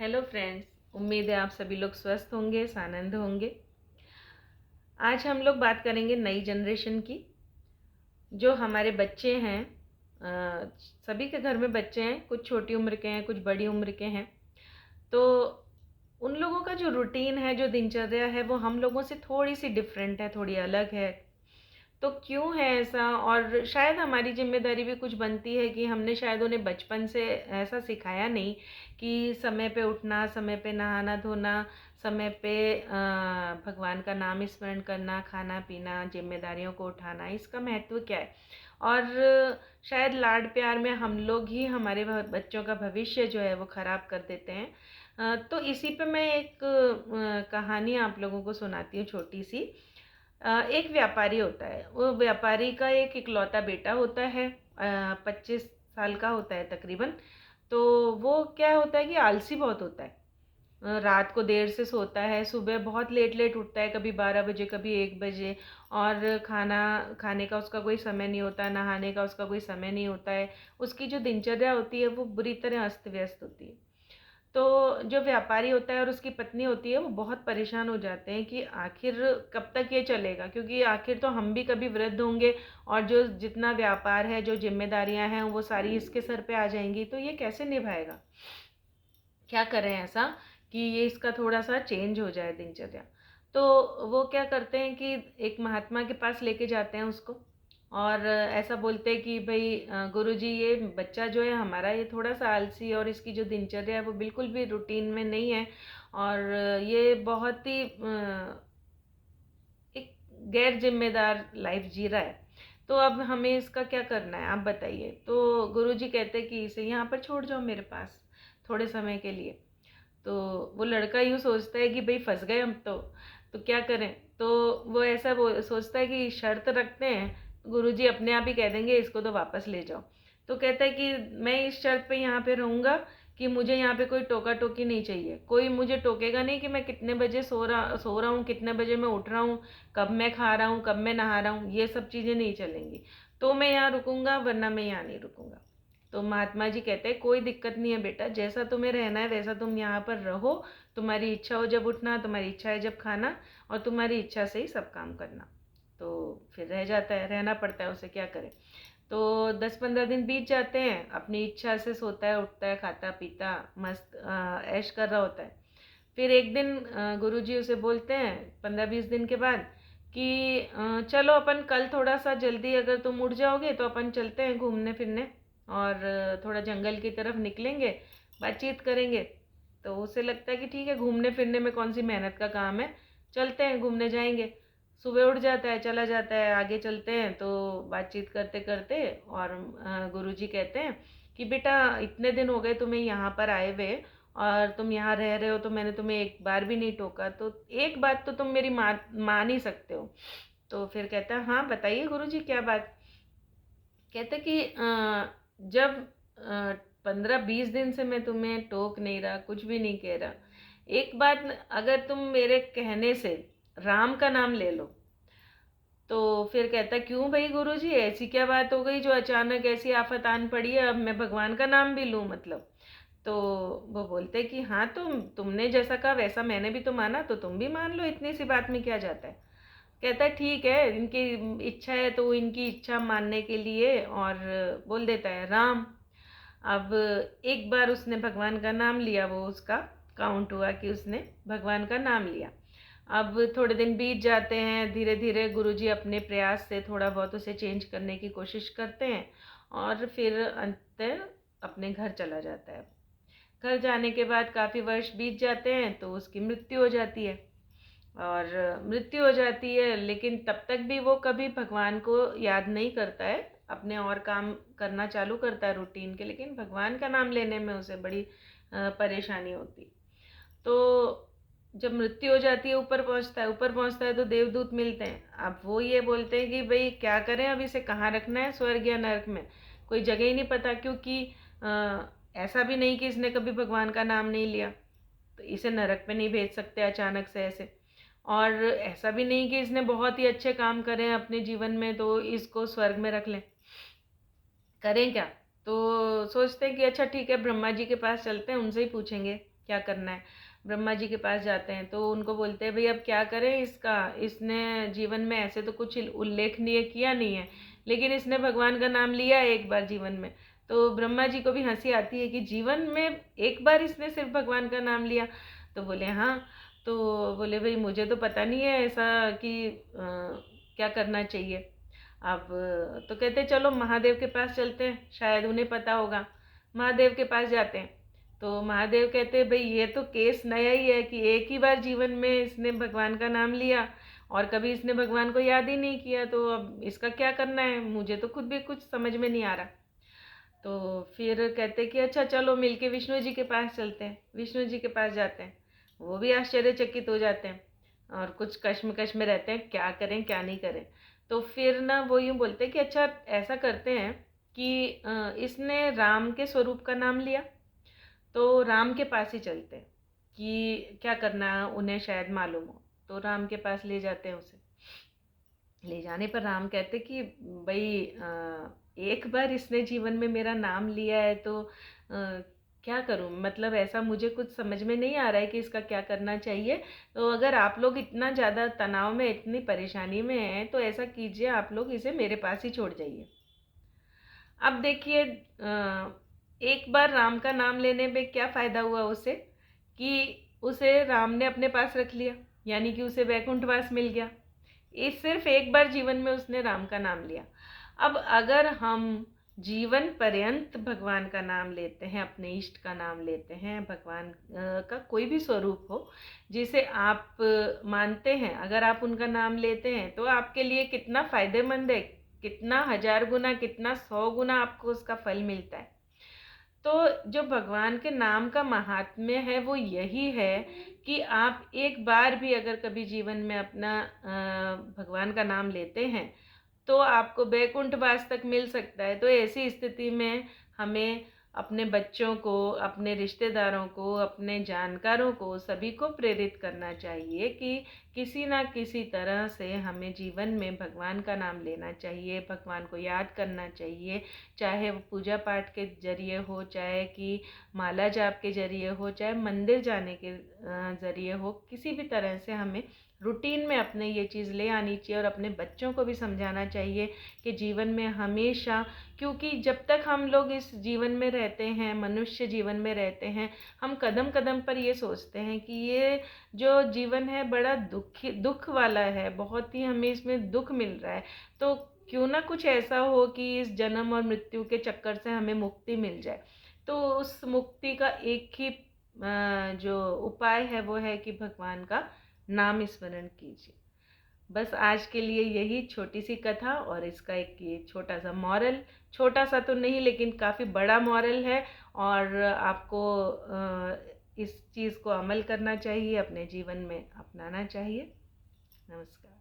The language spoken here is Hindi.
हेलो फ्रेंड्स, उम्मीद है आप सभी लोग स्वस्थ होंगे, सानंद होंगे। आज हम लोग बात करेंगे नई जनरेशन की। जो हमारे बच्चे हैं, सभी के घर में बच्चे हैं, कुछ छोटी उम्र के हैं, कुछ बड़ी उम्र के हैं। तो उन लोगों का जो रूटीन है, जो दिनचर्या है, वो हम लोगों से थोड़ी सी डिफरेंट है, थोड़ी अलग है। तो क्यों है ऐसा? और शायद हमारी जिम्मेदारी भी कुछ बनती है कि हमने शायद उन्हें बचपन से ऐसा सिखाया नहीं कि समय पे उठना, समय पे नहाना धोना, समय पे भगवान का नाम स्मरण करना, खाना पीना, जिम्मेदारियों को उठाना, इसका महत्व क्या है। और शायद लाड प्यार में हम लोग ही हमारे बच्चों का भविष्य जो है वो ख़राब कर देते हैं। तो इसी पे मैं एक कहानी आप लोगों को सुनाती हूँ, छोटी सी। एक व्यापारी होता है। वो व्यापारी का एक इकलौता बेटा होता है, 25 साल का होता है तकरीबन। तो वो क्या होता है कि आलसी बहुत होता है। रात को देर से सोता है, सुबह बहुत लेट लेट उठता है, कभी 12 बजे, कभी 1 बजे। और खाना खाने का उसका कोई समय नहीं होता, नहाने का उसका कोई समय नहीं होता है। उसकी जो दिनचर्या होती है वो बुरी तरह अस्त व्यस्त होती है। तो जो व्यापारी होता है और उसकी पत्नी होती है, वो बहुत परेशान हो जाते हैं कि आखिर कब तक ये चलेगा, क्योंकि आखिर तो हम भी कभी वृद्ध होंगे और जो जितना व्यापार है, जो जिम्मेदारियां हैं, वो सारी इसके सर पे आ जाएंगी। तो ये कैसे निभाएगा? क्या करें ऐसा कि ये इसका थोड़ा सा चेंज हो जाए दिनचर्या। तो वो क्या करते हैं कि एक महात्मा के पास लेके जाते हैं उसको। और ऐसा बोलते हैं कि भाई गुरुजी, ये बच्चा जो है हमारा, ये थोड़ा सा आलसी, और इसकी जो दिनचर्या है वो बिल्कुल भी रूटीन में नहीं है। और ये बहुत ही एक गैर जिम्मेदार लाइफ जी रहा है। तो अब हमें इसका क्या करना है, आप बताइए। तो गुरुजी कहते हैं कि इसे यहाँ पर छोड़ जाओ मेरे पास थोड़े समय के लिए। तो वो लड़का यूँ सोचता है कि भाई फंस गए हम तो क्या करें। तो वो ऐसा सोचता है कि शर्त रखते हैं, गुरुजी अपने आप ही कह देंगे इसको तो वापस ले जाओ। तो कहता है कि मैं इस शर्त पे यहाँ पे रहूँगा कि मुझे यहाँ पे कोई टोका टोकी नहीं चाहिए। कोई मुझे टोकेगा नहीं कि मैं कितने बजे सो रहा हूँ, कितने बजे मैं उठ रहा हूँ, कब मैं खा रहा हूँ, कब मैं नहा रहा हूँ, ये सब चीज़ें नहीं चलेंगी। तो मैं यहाँ रुकूंगा, वरना मैं यहाँ नहीं रुकूंगा। तो महात्मा जी कहते हैं कोई दिक्कत नहीं है बेटा, जैसा तुम्हें रहना है वैसा तुम यहाँ पर रहो। तुम्हारी इच्छा हो जब उठना, तुम्हारी इच्छा है जब खाना, और तुम्हारी इच्छा से ही सब काम करना। तो फिर रह जाता है, रहना पड़ता है, उसे क्या करे। तो 10-15 दिन बीत जाते हैं, अपनी इच्छा से सोता है, उठता है, खाता पीता मस्त ऐश कर रहा होता है। फिर एक दिन गुरुजी उसे बोलते हैं 15-20 दिन के बाद कि चलो अपन कल थोड़ा सा जल्दी, अगर तुम उठ जाओगे तो अपन चलते हैं घूमने फिरने, और थोड़ा जंगल की तरफ निकलेंगे, बातचीत करेंगे। तो उसे लगता है कि ठीक है, घूमने फिरने में कौन सी मेहनत का काम है, चलते हैं घूमने जाएंगे। सुबह उठ जाता है, चला जाता है, आगे चलते हैं। तो बातचीत करते करते, और गुरुजी कहते हैं कि बेटा, इतने दिन हो गए तुम्हें यहाँ पर आए हुए, और तुम यहाँ रह रहे हो, तो मैंने तुम्हें एक बार भी नहीं टोका, तो एक बात तो तुम मेरी मान ही सकते हो। तो फिर कहता है हाँ बताइए गुरुजी, क्या बात। कहते कि जब 15-20 दिन से मैं तुम्हें टोक नहीं रहा, कुछ भी नहीं कह रहा, एक बात, अगर तुम मेरे कहने से राम का नाम ले लो। तो फिर कहता क्यों भाई गुरुजी, ऐसी क्या बात हो गई जो अचानक ऐसी आफत आन पड़ी है, अब मैं भगवान का नाम भी लूँ मतलब। तो वो बोलते कि हाँ, तुमने जैसा कहा वैसा मैंने भी तो माना, तो तुम भी मान लो, इतनी सी बात में क्या जाता है। कहता है ठीक है, इनकी इच्छा है तो इनकी इच्छा मानने के लिए, और बोल देता है राम। अब एक बार उसने भगवान का नाम लिया, वो उसका काउंट हुआ कि उसने भगवान का नाम लिया। अब थोड़े दिन बीत जाते हैं, धीरे धीरे गुरुजी अपने प्रयास से थोड़ा बहुत उसे चेंज करने की कोशिश करते हैं, और फिर अंत अपने घर चला जाता है। घर जाने के बाद काफ़ी वर्ष बीत जाते हैं, तो उसकी मृत्यु हो जाती है। और मृत्यु हो जाती है, लेकिन तब तक भी वो कभी भगवान को याद नहीं करता है, अपने और काम करना चालू करता है रूटीन के, लेकिन भगवान का नाम लेने में उसे बड़ी परेशानी होती। तो जब मृत्यु हो जाती है, ऊपर पहुंचता है तो देवदूत मिलते हैं। अब वो ये बोलते हैं कि भाई क्या करें, अब इसे कहाँ रखना है, स्वर्ग या नरक में, कोई जगह ही नहीं पता, क्योंकि ऐसा भी नहीं कि इसने कभी भगवान का नाम नहीं लिया, तो इसे नरक में नहीं भेज सकते अचानक से ऐसे। और ऐसा भी नहीं कि इसने बहुत ही अच्छे काम करे हैं अपने जीवन में, तो इसको स्वर्ग में रख लें, करें क्या। तो सोचते हैं कि अच्छा ठीक है, ब्रह्मा जी के पास चलते हैं, उनसे ही पूछेंगे क्या करना है। ब्रह्मा जी के पास जाते हैं तो उनको बोलते हैं भाई अब क्या करें इसका, इसने जीवन में ऐसे तो कुछ उल्लेखनीय किया नहीं है, लेकिन इसने भगवान का नाम लिया है एक बार जीवन में। तो ब्रह्मा जी को भी हंसी आती है कि जीवन में एक बार इसने सिर्फ भगवान का नाम लिया। तो बोले हाँ। तो बोले भाई मुझे तो पता नहीं है ऐसा कि क्या करना चाहिए। अब तो कहते चलो महादेव के पास चलते हैं, शायद उन्हें पता होगा। महादेव के पास जाते हैं तो महादेव कहते भाई ये तो केस नया ही है कि एक ही बार जीवन में इसने भगवान का नाम लिया और कभी इसने भगवान को याद ही नहीं किया, तो अब इसका क्या करना है, मुझे तो खुद भी कुछ समझ में नहीं आ रहा। तो फिर कहते कि अच्छा चलो मिलके विष्णु जी के पास चलते हैं। विष्णु जी के पास जाते हैं, वो भी आश्चर्यचकित हो जाते हैं और कुछ कश्मकश में रहते हैं क्या करें क्या नहीं करें। तो फिर ना वो यूँ बोलते हैं कि अच्छा ऐसा करते हैं कि इसने राम के स्वरूप का नाम लिया, तो राम के पास ही चलते हैं कि क्या करना है, उन्हें शायद मालूम हो। तो राम के पास ले जाते हैं उसे। ले जाने पर राम कहते कि भाई एक बार इसने जीवन में मेरा नाम लिया है तो क्या करूं, मतलब ऐसा मुझे कुछ समझ में नहीं आ रहा है कि इसका क्या करना चाहिए। तो अगर आप लोग इतना ज़्यादा तनाव में, इतनी परेशानी में हैं तो ऐसा कीजिए आप लोग इसे मेरे पास ही छोड़ जाइए। अब देखिए एक बार राम का नाम लेने में क्या फ़ायदा हुआ उसे, कि उसे राम ने अपने पास रख लिया, यानी कि उसे वैकुंठवास मिल गया। इस सिर्फ एक बार जीवन में उसने राम का नाम लिया। अब अगर हम जीवन पर्यंत भगवान का नाम लेते हैं, अपने इष्ट का नाम लेते हैं, भगवान का कोई भी स्वरूप हो जिसे आप मानते हैं, अगर आप उनका नाम लेते हैं तो आपके लिए कितना फ़ायदेमंद है, कितना 1000 गुना, कितना 100 गुना आपको उसका फल मिलता है। तो जो भगवान के नाम का महात्म्य है वो यही है कि आप एक बार भी अगर कभी जीवन में अपना भगवान का नाम लेते हैं तो आपको बैकुंठवास तक मिल सकता है। तो ऐसी स्थिति में हमें अपने बच्चों को, अपने रिश्तेदारों को, अपने जानकारों को, सभी को प्रेरित करना चाहिए कि किसी ना किसी तरह से हमें जीवन में भगवान का नाम लेना चाहिए, भगवान को याद करना चाहिए। चाहे वो पूजा पाठ के जरिए हो, चाहे कि माला जाप के जरिए हो, चाहे मंदिर जाने के ज़रिए हो, किसी भी तरह से हमें रूटीन में अपने ये चीज़ ले आनी चाहिए और अपने बच्चों को भी समझाना चाहिए कि जीवन में हमेशा, क्योंकि जब तक हम लोग इस जीवन में रहते हैं, मनुष्य जीवन में रहते हैं, हम कदम कदम पर ये सोचते हैं कि ये जो जीवन है बड़ा दुख वाला है, बहुत ही हमें इसमें दुख मिल रहा है। तो क्यों ना कुछ ऐसा हो कि इस जन्म और मृत्यु के चक्कर से हमें मुक्ति मिल जाए। तो उस मुक्ति का एक ही जो उपाय है वो है कि भगवान का नाम स्मरण कीजिए। बस आज के लिए यही छोटी सी कथा और इसका एक ये छोटा सा मॉरल, छोटा सा तो नहीं लेकिन काफ़ी बड़ा मॉरल है, और आपको इस चीज़ को अमल करना चाहिए, अपने जीवन में अपनाना चाहिए। नमस्कार।